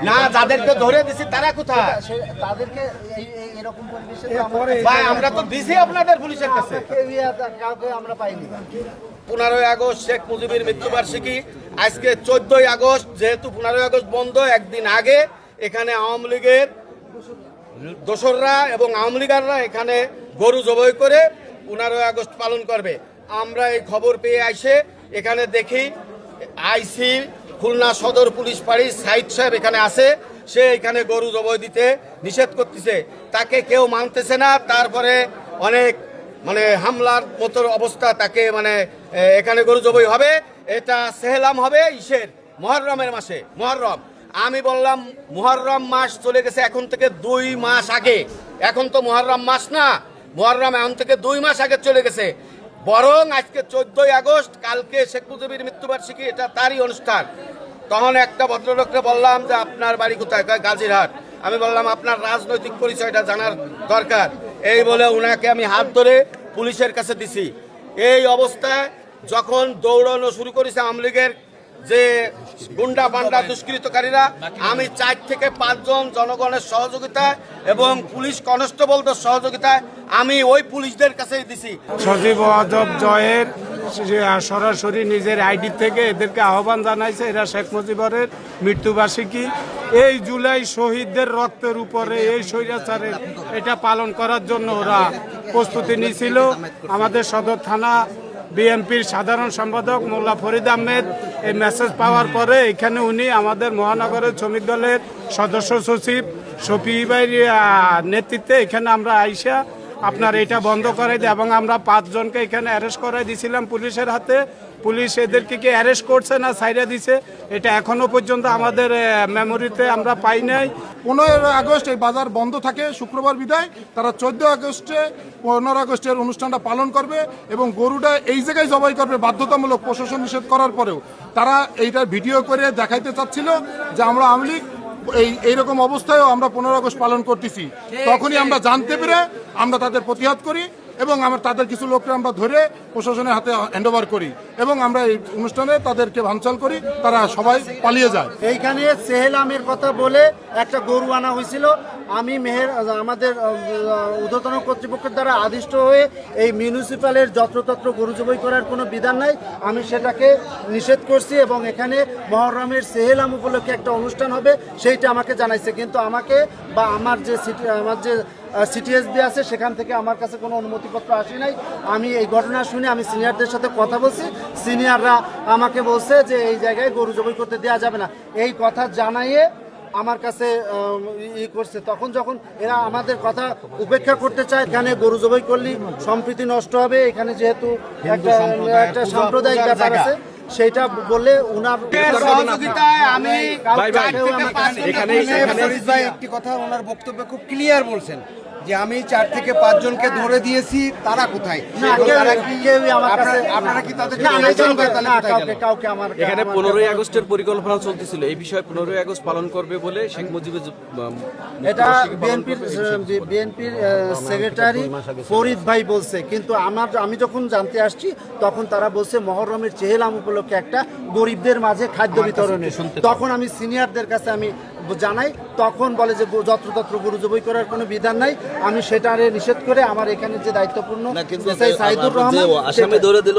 না, যাদেরকে ধরে দিছি তারা কোথায়? তাদেরকে এরকম পরিবেশে ভাই আমরা তো দিছি আপনাদের পুলিশের কাছে। কাউকে আমরা পাইনি। 15ই আগস্ট শেখ মুজিবের মৃত্যুবার্ষিকী, আজকে 14ই আগস্ট, যেহেতু 15ই আগস্ট বন্ধ, একদিন আগে এখানে আওয়ামী লীগের দোসররা এবং আওয়ামী লীগাররা এখানে গরু জবাই করে 15ই আগস্ট পালন করবে। আমরা এই খবর পেয়ে আইসে এখানে দেখি আইসি খুলনা সদর পুলিশ ফাঁড়ির সাইদ সাহেব এখানে আছে, সে এখানে গরু জবাই দিতে নিষেধ করতেছে, তাকে কেউ মানতেছে না। তারপরে অনেক হামলার মতো অবস্থা, তাকে এখানে গরু জবাই হবে, এটা সেহলাম হবে ইসের মুহররমের মাসে। মুহররম, আমি বললাম মুহররম মাস চলে গেছে এখন থেকে 2 মাস আগে, এখন তো মুহররম মাস না, মুহররম এখন থেকে 2 মাস আগে চলে গেছে। বরং আজকে 14ই আগস্ট, কালকে শেখ মুজিবের মৃত্যুবার্ষিকী, এটা তারই অনুষ্ঠান। তখন একটা ভদ্রলোককে বললাম যে আপনার বাড়ি কোথায়? গাজীরহাট। আমি বললাম আপনার রাজনৈতিক পরিচয়টা জানার দরকার, এই বলে উনাকে আমি হাত ধরে পুলিশের কাছে দিছি। এই অবস্থায় যখন দৌড়ানো শুরু করেছে আওয়ামী লীগের যে গুন্ডা পান্ডা দুষ্কৃতকারীরা, আমি 4 থেকে 5 জন জনগণের সহযোগিতায় এবং পুলিশ কনস্টেবলদের সহযোগিতায় আমি ওই পুলিশদের কাছেই দিছি। সজীব ওয়াজব জয়ের সরাসরি নিজের আইডি থেকে এদেরকে আহ্বান জানাইছে, এরা শেখ মুজিবের মৃত্যুবার্ষিকী, এই জুলাই শহীদদের রক্তের উপরে এই স্বৈরাচারের এটা পালন করার জন্য ওরা প্রস্তুতি নিয়েছিল। আমাদের সদর থানা বিএনপির সাধারণ সম্পাদক মোল্লা ফরিদ আহমেদ এই মেসেজ পাওয়ার পরে এখানে উনি আমাদের মহানগরের শ্রমিক দলের সদস্য সচিব শফি ভাইয়ের নেতৃত্বে এখানে আমরা আইসা আপনার এটা বন্ধ করাই দিই এবং আমরা 5 জনকে এখানে অ্যারেস্ট করাই দিয়েছিলাম পুলিশের হাতে। পুলিশ এদেরকে কি অ্যারেস্ট করছে না ছাইড়া দিছে এটা এখনো পর্যন্ত আমাদের মেমোরিতে আমরা পাই নাই। 15 আগস্ট এই বাজার বন্ধ থাকে, শুক্রবার বিদায়, তারা 14 আগস্টে 15 আগস্টের অনুষ্ঠানটা পালন করবে এবং গরুটা এই জায়গায় জবাই করবে বাধ্যতামূলক, প্রশাসন নিষেধ করার পরেও। তারা এইটা ভিডিও করে দেখাইতে চাচ্ছিল যে আমরা আওয়ামী লীগ এইরকম অবস্থায়ও আমরা 15 আগস্ট পালন করতেছি। তখনই আমরা জানতে পেরে আমরা তাদের প্রতিহত করি এবং তাদের কিছু লোককে আমরা ধরে প্রশাসনের হাতে হ্যান্ডওভার করি এবং আমরা এই অনুষ্ঠানে তাদেরকে ভাঙচুর করি, তারা সবাই পালিয়ে যায়। এইখানে সেহেলামের কথা বলে একটা গরু আনা হয়েছিল। আমি আমাদের ঊর্ধ্বতন কর্তৃপক্ষের দ্বারা আদিষ্ট হয়ে এই মিউনিসিপ্যালের যত্রতত্র গরু জবাই করার কোনো বিধান নাই, আমি সেটাকে নিষেধ করছি এবং এখানে মহররমের সেহেলাম উপলক্ষে একটা অনুষ্ঠান হবে সেইটা আমাকে জানাইছে। কিন্তু আমাকে বা আমার যে সিটিএসবি আছে সেখান থেকে আমার কাছে কোনো অনুমতিপত্র আসে নাই। আমি এই ঘটনা শুনে আমি সিনিয়রদের সাথে কথা বলছি, সিনিয়ররা আমাকে বলছে যে এই জায়গায় গরু জবাই করতে দেওয়া যাবে না, এই কথা জানাইয়ে আমার কাছে করছে। তখন যখন এরা আমাদের কথা উপেক্ষা করতে চায়, এখানে গরু জবাই করলে সম্প্রীতি নষ্ট হবে, এখানে যেহেতু একটা সাম্প্রদায়িক ব্যাপার আছে সেইটা বললে ওনার সহযোগিতায় আমি একটি কথা, ওনার বক্তব্য খুব ক্লিয়ার বলছেন যে আমি 4 থেকে 5 জনকে ধরে দিয়েছি, তারা কোথায়? আপনারা কি তাদের কাউকে আমার এখানে 15ই আগস্টের পরিকল্পনা চলতেছিল, এই বিষয়ে 15ই আগস্ট পালন করবে বলে শেখ মুজিবের এটা বিএনপির সেক্রেটারি ফরিদ ভাই বলছে। কিন্তু আমি যখন জানতে আসছি তখন তারা বলছে মহররমের চেহেলাম উপলক্ষে একটা গরিবদের মাঝে খাদ্য বিতরণে। তখন আমি সিনিয়রদের কাছে আমি জানাই, তখন বলে যে যত্রতত্র গরু জবাই করার কোনো বিধান নাই। আমি সেটারে নিষেধ করে আমার এখানে যে দায়িত্বপূর্ণ সাইদুর রহমান আসামি ধরে দিল।